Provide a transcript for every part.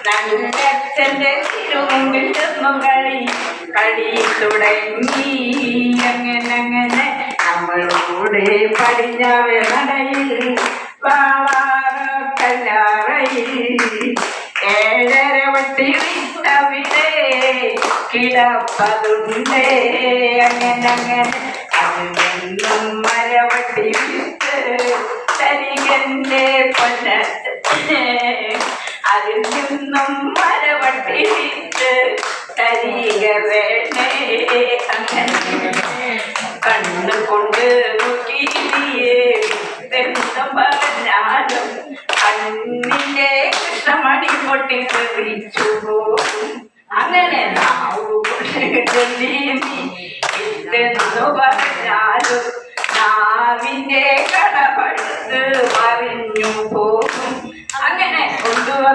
നല്ലച്ഛന്റെ തിരുമുമ്പിൽ കളി തുടങ്ങി. അങ്ങനെ നമ്മളോടെ പടിഞ്ഞാറ് നടയിൽ കല്ലാറയിൽ 7:30 വട്ടി വിട്ടവിടെ കിടപ്പതുണ്ട്. അങ്ങനെ അതിൽ നിന്നും മരവട്ടി വിട്ട് തരികന്റെ പൊന്നച്ഛനെ, അതിൽ നിന്നും മരവട്ടി വിട്ട് തരിക വേണേ. അങ്ങനെ കണ്ണുകൊണ്ട് നോക്കിയേ എന്തും പറഞ്ഞാലും കണ്ണിന്റെ കൃഷ്ണമണി പൊട്ടി തെറിച്ചു പോകും. അങ്ങനെ നാവുകൊണ്ടെന്നു പറഞ്ഞാലും നാവിന്റെ കടപടുത്ത് പറഞ്ഞു പോകും. അങ്ങനെ കൊണ്ടുവാ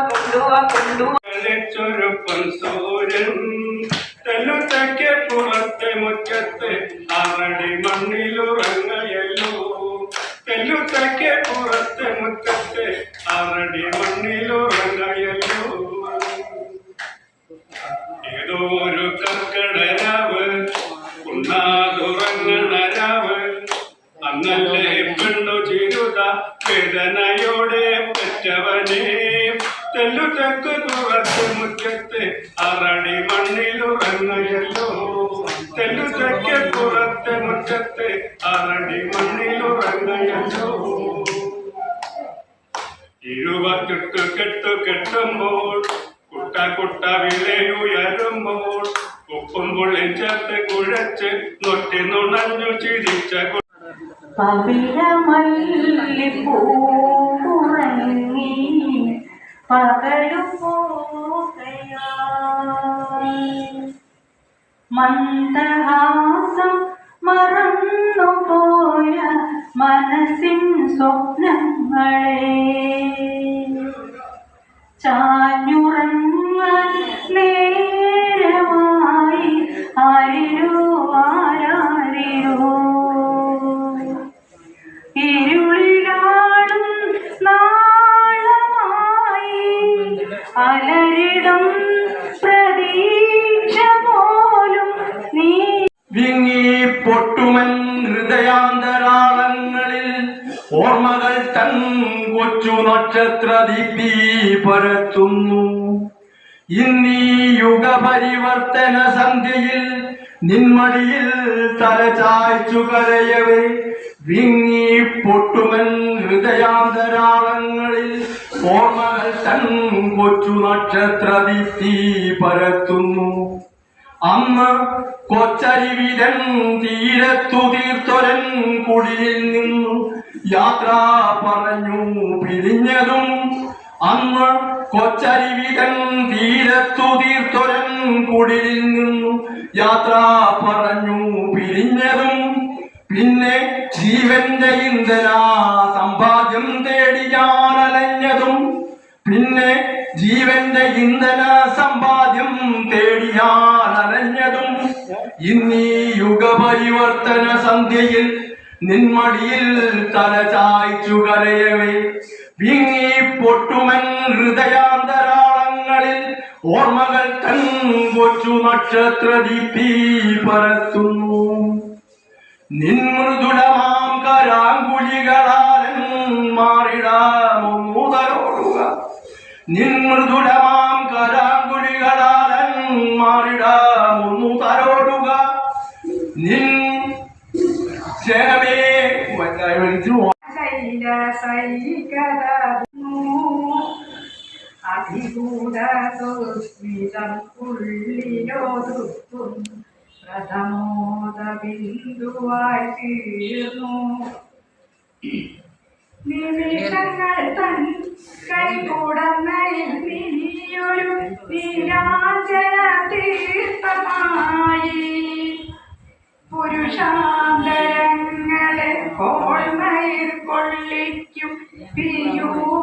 തെല്ലുത്തക്കെ പുറത്തെ മുറ്റത്ത് അവടി മണ്ണിലുറങ്ങയല്ലോ. തെല്ലുത്തക്കെ പുറത്തെ മുറ്റത്ത് അവടി മണ്ണിലുറങ്ങയല്ലോ. ഏതോ ഒരു കർക്കടരാവ് ഉണ്ണാതുറങ്ങണരാവ്, അന്നല്ലേ പെണ്ണു ചിരുത വേദനയോടെ പെറ്റവനെ. തെല്ലുത്തക്ക് പുറത്ത് മുറ്റത്ത് അറടി മണ്ണിലുറങ്ങയല്ലോ. തെല്ലുത്തക്ക് പുറത്തെ മുറ്റത്ത് അറടി മണ്ണിലുറങ്ങയല്ലോ. 28 കെട്ടുമ്പോൾ കുട്ട വിലയുയരുമ്പോൾ ഉപ്പും പുള്ളിയും ചേർത്ത് കുഴച്ച് നൊട്ടി നുണഞ്ഞു ചിരിച്ച പവിഴമല്ലിപ്പൂറങ്ങി പകലും മന്ദഹാസം മറന്നുപോയ മനസ്സിൻ സ്വപ്നങ്ങളെ ചാഞ്ഞുറങ്ങാൻ നേരമായി ആരിരോ ഇരുളിലാടും നാളമായി അലരിടം പ്രതീക്ഷ പോലും നീ. വിങ്ങി പൊട്ടുമൻ ഹൃദയാന്തരാളങ്ങളിൽ ഓർമ്മകൾ തൻ കൊച്ചു നക്ഷത്ര ദീപ്തി പരത്തുന്നു. ഇന്നീ യുഗപരിവർത്തന സന്ധ്യയിൽ നിന്മടിയിൽ തലചായ്ച്ചു കരയവേ. വിങ്ങി പൊട്ടുമൻ ഹൃദയാന്തരാളങ്ങളിൽ ഓർമ്മകൾ തൻ കൊച്ചു നക്ഷത്ര ദീപ്തി പരത്തുന്നു. അന്ന് കൊച്ചരിവിതൻ തീരത്തു തീർത്തൊരൻ കുടിയിൽ നിന്നു യാത്ര പറഞ്ഞു പിരിഞ്ഞതും. അന്ന് കൊച്ചരിവിതൻ തീരത്തു തീർത്തൊരൻ കുടിയിൽ നിന്നു യാത്ര പറഞ്ഞു പിരിഞ്ഞതും. പിന്നെ ജീവന്റെ ഇന്ധന സമ്പാദ്യം തേടി ഞാൻ അലഞ്ഞതും. പിന്നെ ജീവന്റെ ഇന്ധന സമ്പാദ്യം തേടിയാൽ അലഞ്ഞതും ഇന്നീ യുഗപരിവർത്തന സന്ധ്യയിൽ നിന്മടിയിൽ തല ചായ്ച്ചു കരയവേ വിങ്ങി പൊട്ടുമൻ ഹൃദയാന്തരാളങ്ങളിൽ ഓർമ്മകൾ തൻ കൊച്ചു നക്ഷത്ര ദീപ്തി പരത്തുന്നു. നിൻമൃദുലമാം കരാങ്കുലികളാലൻ മാറിടാമൊന്നു തലോടുക. നിൻമൃദുലമാം കരാങ്കുലികളാലൻ മാറിടാമൊന്നു തലോടുക. നിൻ സ്നേഹമേ പ്രഥമോദ ബിന്ദുവായി തീർന്നു. നിമിഷങ്ങൾ തൻ കൈകൂടന്നയിൽ നീയൊരു നീരാഞ്ജന തീർത്ഥമായി പുരുഷാന്തരങ്ങളെ കോൾമയിൽ കൊള്ളിക്കും പീയൂഷവാഹിനിയായി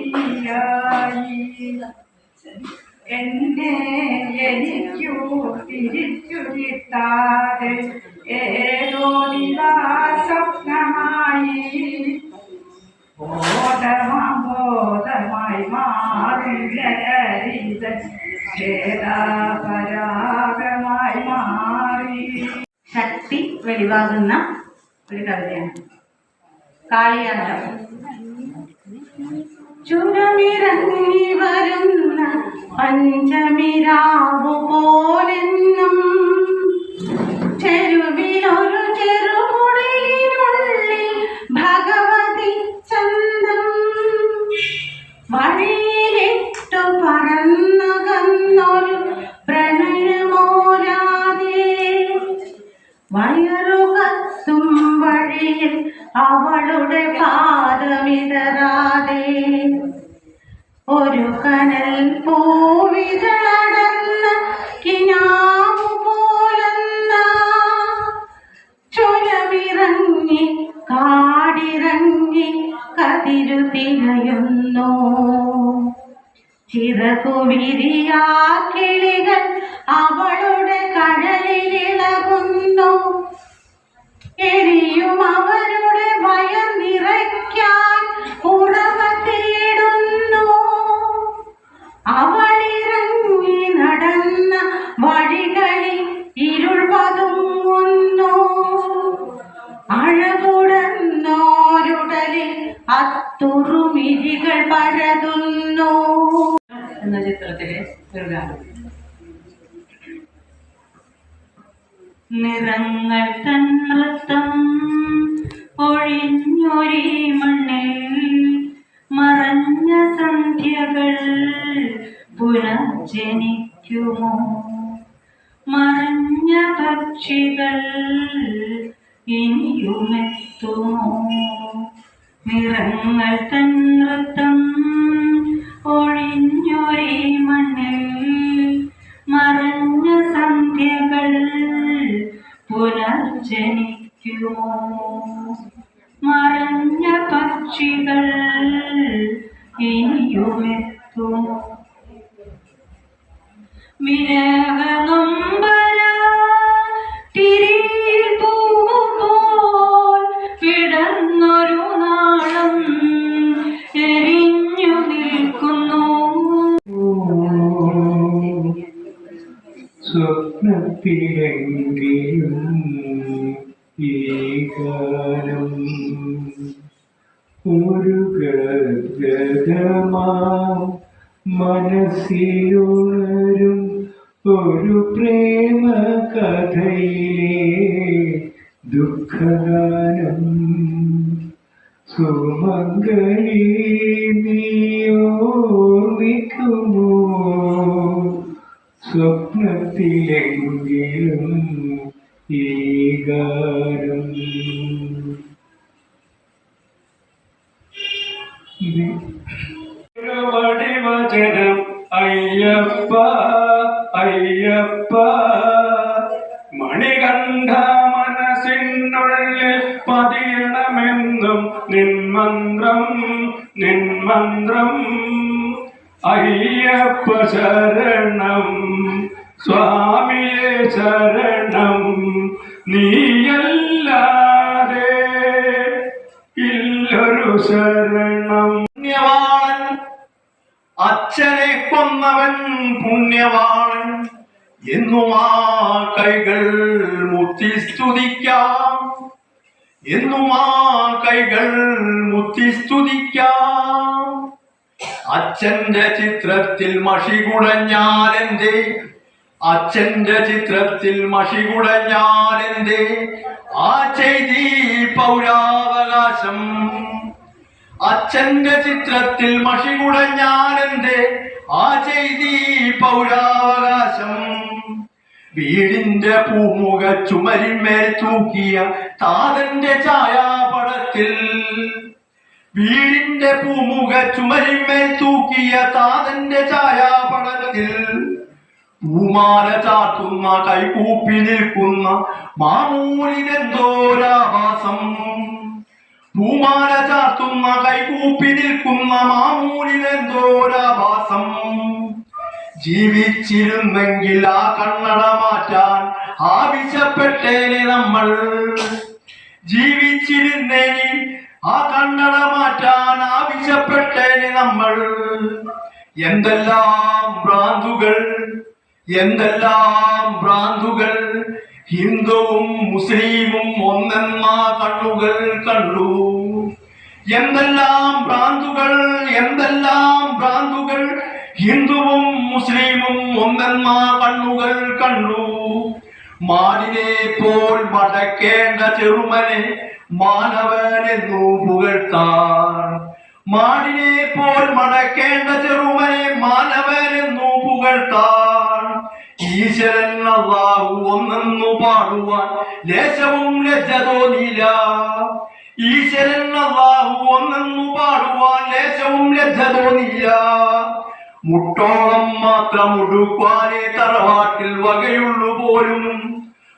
പീയൂഷവാഹിനിയായി എന്നെ എനിക്കു തിരിച്ചു കിട്ടാതെ ഏതോ സ്വപ്നമായി ബോധമായി മാറിപരാഗമായി മാറി. ശക്തി വെളിവാകുന്ന ഒരു കവിതയാണ് കാളിയാട്ടം. ചുരമിറങ്ങി വരുന്ന പഞ്ചമിരാവു പോലെന്നും ചെരുവിലൊരു ചെറുകുടിലിനുള്ളിൽ ഭഗവതി ചന്തം വഴിയിലിട്ടു പറന്നകന്നൊരു പ്രണയമോരാതെ വയറുകത്തും വഴിയിൽ അവളുടെ പാദമിടറാതെ ഒരു കനൽ പൂവിതളടന്ന കിനാവു പോലെന്ന ചുരമിറങ്ങി കാടിറങ്ങി കതിരു തിരയുന്നു. ചിറകുവിരിയാ കിളികൾ അവളുടെ കഴലിലിളകുന്നു. എരിയും അവരുടെ വയർ നിറയ്ക്കാൻ ഉറവ തേടുന്നു. അവളിറങ്ങി നടന്ന വഴികളിൽ ഇരുൾ പതുങ്ങുന്നു. അഴകുടന്നോരുടലിൽ അത്തുറുമിഴികൾ പരതുന്നു എന്ന ചിത്രത്തിലെ ഒരു ഗാനം. നിറങ്ങൾ തൻ നൃത്തം ഒഴിഞ്ഞൊരീ മണ്ണിൽ മറഞ്ഞ സന്ധ്യകൾ പുനർജനിക്കുമോ. മറഞ്ഞ പക്ഷികൾ ഇനിയുമെത്തുമോ. നിറങ്ങൾ തൻ നൃത്തം ഒഴിഞ്ഞൊരീ മണ്ണിൽ മറഞ്ഞ സന്ധ്യകൾ പുനർജനിക്കുമോ. മറഞ്ഞ പക്ഷികൾ ഇനിയുമെത്തുമോ. വിരഹനൊമ്പര തിരിയിൽ പൂവുപോൽ വിടർന്നൊരു നാളം എരിഞ്ഞു നിൽക്കുന്നു. സ്വപ്നത്തിലെങ്കിലും ഈ ഗാനം ഒരു ഗദ്ഗതമാം മനസ്സിലുണരും ഒരു പ്രേമ കഥയിലെ ദുഃഖഗാനം. സുമംഗലി നീയോർമ്മിക്കുമോ സ്വപ്നത്തിലെങ്കിലും ഈ ഗാനം. വചനം അയ്യപ്പ അയ്യപ്പ മണികണ്ഠ മനസ്സിനുള്ളിൽ പതിയണമെന്ന് മന്ത്രം അയ്യപ്പ ശരണം സ്വാമിയെ ശരണം നീയല്ലാതെ ഇല്ലൊരു ശരണം. പുണ്യവാളൻ അച്ഛനെ കൊന്നവൻ പുണ്യവാളൻ എന്നും ആ കൈകൾ മുത്തി സ്തുതിക്കാം, എന്നും ആ കൈകൾ മുത്തി സ്തുതിക്കാം. അച്ഛന്റെ ചിത്രത്തിൽ മഷി കുടഞ്ഞാലെന്തേ, അച്ഛന്റെ ചിത്രത്തിൽ മഷി കുടഞ്ഞാലെന്തേ, ആ ചെയ്തി പൗരാവകാശം. അച്ഛന്റെ ചിത്രത്തിൽ മഷി കുടഞ്ഞാലെന്തേ, ആ ചെയ്തി പൗരാവകാശം. വീടിന്റെ പൂമുഖ ചുമരിന്മേൽ തൂക്കിയ താതന്റെ ഛായാപടത്തിൽ, വീടിന്റെ പൂമുഖ ചുമരിന്മേൽ തൂക്കിയ താതന്റെ ഛായാപടത്തിൽ പൂമാല ചാർത്തുന്ന കൈകൂപ്പി നിൽക്കുന്ന മാമൂലിനെന്തോരാഭാസം. പൂമാല ചാർത്തുന്ന കൈകൂപ്പി നിൽക്കുന്ന മാമൂലിനെന്തോരാഭാസം. ജീവിച്ചിരുന്നെങ്കിൽ ആ കണ്ണട മാറ്റാൻ ആവശ്യപ്പെട്ടേനെ നമ്മൾ, ജീവിച്ചിരുന്നെങ്കിൽ ആ കണ്ണട മാറ്റാൻ ആവശ്യപ്പെട്ടേനെ നമ്മൾ. എന്തെല്ലാം ഭ്രാന്തുകൾ, എന്തെല്ലാം ഭ്രാന്തുകൾ, ഹിന്ദുവും മുസ്ലിമും ഒന്നെന്ന കണ്ണുകൾ കണ്ടു. എന്തെല്ലാം ഭ്രാന്തുകൾ, എന്തെല്ലാം ഭ്രാന്തുകൾ, ഹിന്ദുവും മുസ്ലിമും ഒന്നെന്ന കണ്ണുകൾ കണ്ടു. മാനിനെ പോൽ മടക്കേണ്ട ചെറുമനെ മാനവനെന്നു പുകഴ്ത്താൻ, മാനിനെ പോൽ മടക്കേണ്ട ചെറുമനെ മാനവനെന്നു പുകഴ്ത്താൻ. ഈശ്വരൻ അല്ലാഹു ഒന്നെന്നു പാടുവാൻ ലേശവും ലജ്ജ തോന്നിയില്ല, ഈശ്വരൻ അല്ലാഹു ഒന്നെന്നു പാടുവാൻ ലേശവും ലജ്ജ തോന്നിയില്ല. മുട്ടോളം മാത്രം ഉടുക്കുവാനേ തറവാട്ടിൽ വകയുള്ളു പോലും,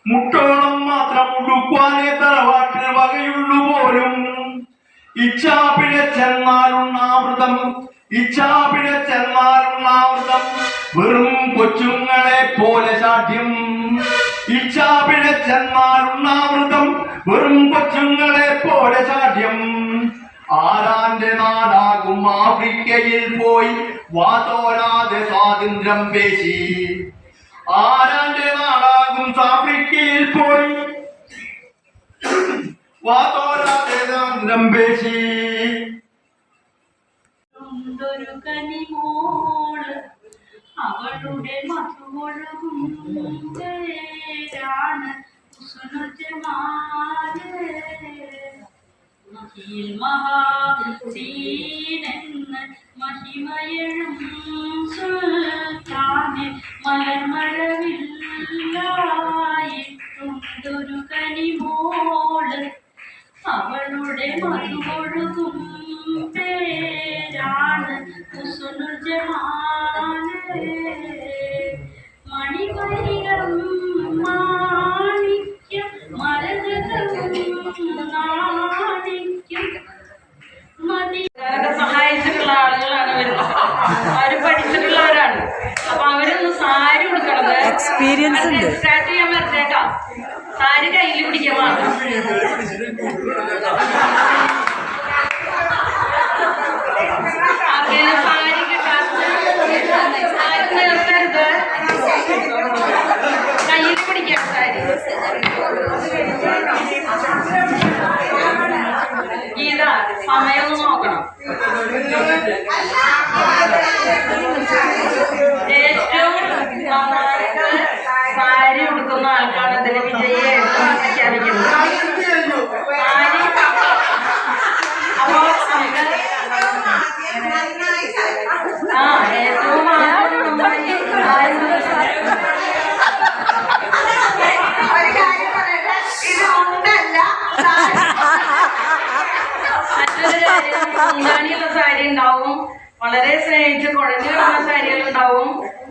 മുട്ടോളം മാത്രം ഉടുക്കുവാനേ തറവാട്ടിൽ വകയുള്ളു പോലും. ഇച്ഛാപിഴച്ചെന്നാലുണ്ണാമൃതം, ഇച്ഛാപിഴച്ചെന്നാലുണ്ണാമൃതം വെറും കൊച്ചുങ്ങളെ പോലെ ശാഠ്യം. ഇച്ഛാപിഴച്ചെന്നാലുണ്ണാമൃതം വെറും കൊച്ചുങ്ങളെ പോലെ ശാഠ്യം. ആരാന്റെ നാടാകും ആഫ്രിക്കയിൽ പോയി വാതോരാതെ സ്വാതന്ത്ര്യം പേശി, ആരാന്റെ നാടാകും ആഫ്രിക്കയിൽ പോയി വാതോരാതെ സ്വാതന്ത്ര്യം പേശി. ഒരു കനിമോള് അവളുടെ മധുവൊഴുകും പേരാണ് കുസുനുജമാല്. മഹാസീനെന്ന് മഹിമയഴും സുൽത്താനെ മലർമഴവില്ലായിട്ടുണ്ടൊരു കനിമോള് അവളുടെ മധുവൊഴുകും പേരാണ് കുസുനുജമാല്. മണിമണികം മാണിക്യം മരതകം നാണിക്യം മതി. സഹായിച്ചിട്ടുള്ള ആളുകളാണ് വരുന്നത്, അവര് പഠിച്ചിട്ടുള്ളവരാണ്. അപ്പൊ അവരൊന്ന് സാരി കൊടുക്കണത് എക്സ്പീരിയൻസ് സ്റ്റാർട്ട് ചെയ്യാൻ പറ്റേട്ടാ. സാരി കയ്യിൽ പിടിക്കാൻ മാത്രം. അങ്ങനെ സാരി കിട്ടാത്ത സാരി നിർത്തരുത്, കയ്യിൽ പിടിക്കാം സാരി. ഗീത സമയമൊന്ന് നോക്കണം. ഏറ്റവും നന്നായിട്ട് സാരി ഉടുക്കുന്ന ആൾക്കാണ് അതിന് വിജയിയായിട്ട് പ്രഖ്യാപിക്കുന്നത്. സാരി അപ്പോ നമുക്ക് ഏറ്റവും മുന്താണിയുള്ള സാരി ഉണ്ടാവും, വളരെ സ്നേഹിച്ച് കുഴഞ്ഞു വരുന്ന സാരികൾ ഉണ്ടാവും,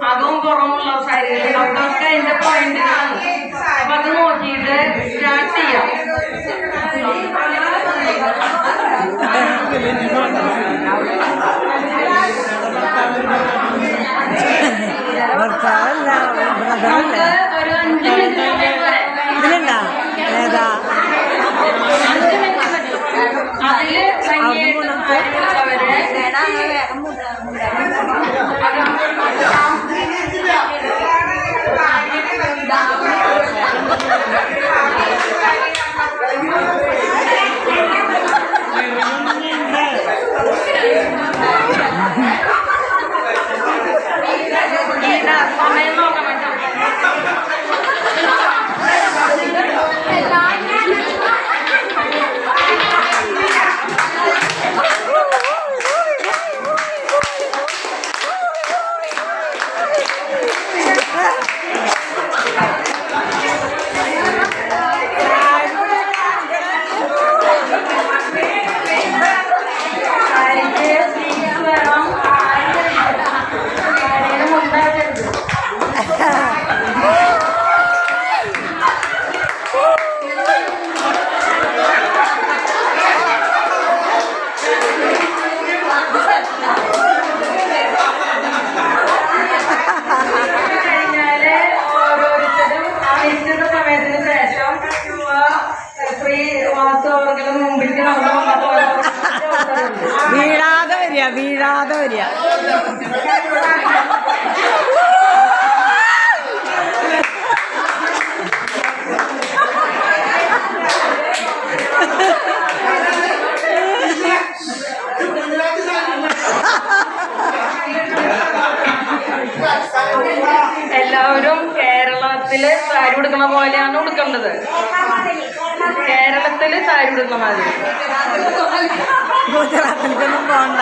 അകവും പുറമുള്ള സാരികൾ ഉണ്ടാവും. അതൊക്കെ അതിന്റെ പോയിന്റുകളാണ്. അപ്പൊ അത് നോക്കിയിട്ട് സ്റ്റാർട്ട് ചെയ്യാം. ഭർത്താവല്ല നമുക്ക് ഒരു 5 മിനിറ്റ് ഇതിലുണ്ടാ ഏതാ 5 മിനിറ്റ് അതില് ഭംഗിയായിട്ട് സാരിയുള്ളവര് സമയം നോക്കാൻ പറ്റും. വീഴാതെ വരിക എല്ലാവരും കേരളത്തില് സാരി ഉടുക്കണ പോലെയാണ് ഉടുക്കേണ്ടത്. കേരളത്തില് സാരി ഉടുക്കണ മാതിരി. ഗുജറാത്തിലേക്കൊന്നും പോണ്ട.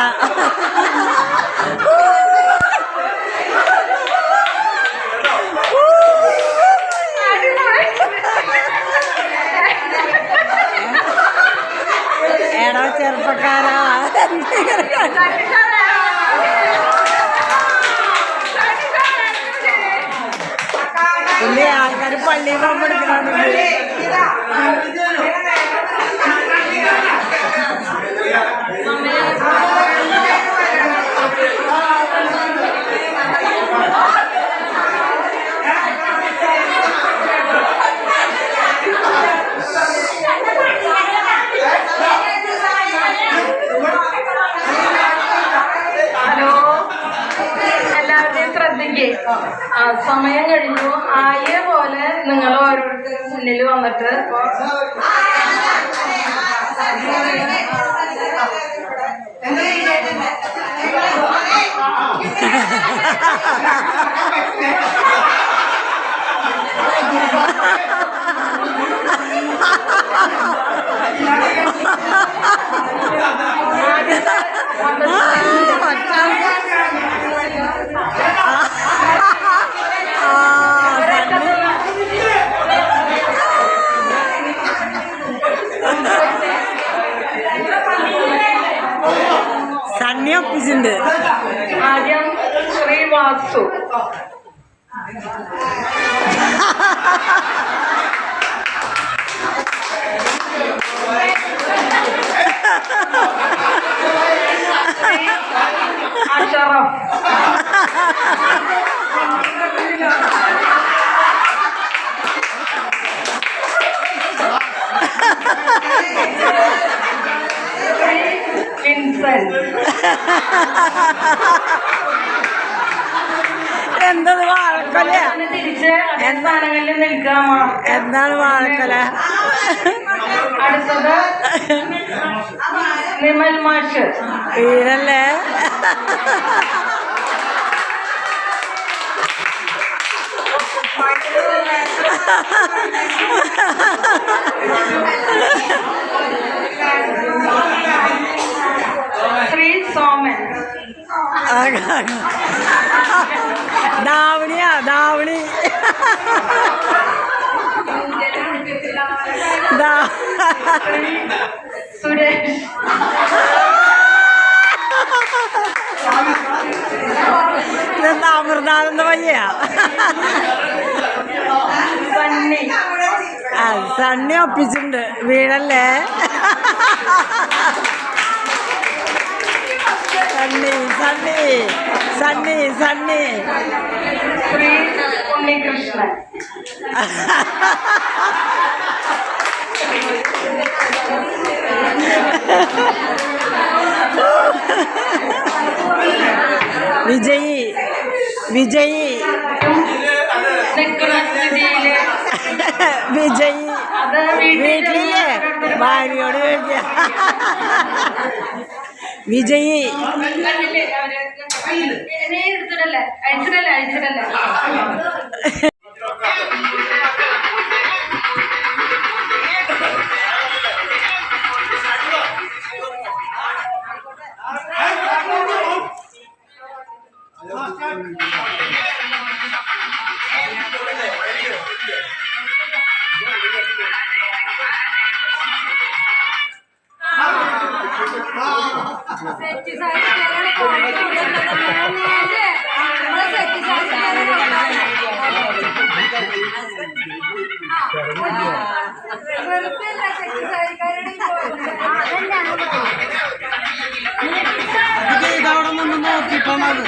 എടാ ചെറുപ്പക്കാരാ, പിന്നെ ആൾക്കാർ പള്ളിയിൽ പങ്കെടുക്കുന്നുണ്ട്. ഹലോ, എല്ലാവരുടെയും ശ്രദ്ധിക്കേ. സമയം കഴിഞ്ഞു. ആയ പോലെ നിങ്ങൾ ഓരോരുത്തരും മുന്നിൽ വന്നിട്ട് സണ്ണി ഒപ്പിച്ചിട്ടുണ്ട്. ആദ്യം ശ്രീവാസു. അഷറഫ്. വിൻസെന്റ്. എന്തത് വാഴക്കൊല? തിരിച്ച് സ്ഥാനങ്ങളിൽ നിൽക്കാം. എന്താണ് വാഴക്കൊല? അടുത്തത് നിമൽ മാഷ്. വീരല്ലേ? ശ്രീ സോമൻ. ധാവണിയാ ധാവണി. സുരേഷ്. ഇതെന്താ അമൃതാനന്ദ വയ്യ? സണ്ണി. സണ്ണി ഒപ്പിച്ചിട്ടുണ്ട്. വീഴല്ലേ? സണ്ണി സണ്ണി സണ്ണി സണ്ണി ശ്രീ ഉണ്ണികൃഷ്ണൻ. വിജയി വിജയി നിക്കൃതിയില് വിജയി അത് വീട്ടിലില്ലേ ഭാര്യയോട് ചോദിക്കുക വിജയി കണ്ടില്ലേ അവര് നീ എടുത്തിടല്ലേ അയച്ചിടല്ലേ അയച്ചിടല്ലേ. ഇതവിടെ നിന്ന് നോക്കിപ്പോണത്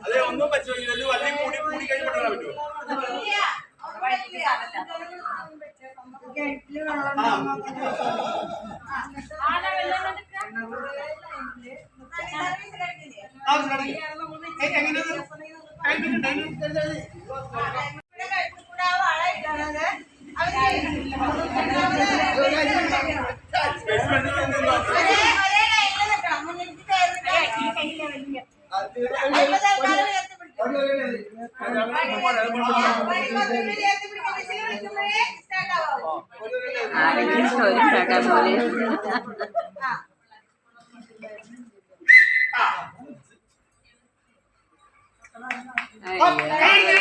അതെ ഒന്നും പറ്റുമോ വള്ളി കൂടി കൂടി കഴിഞ്ഞ് പെട്ടെന്ന് പറ്റുമോ Ay,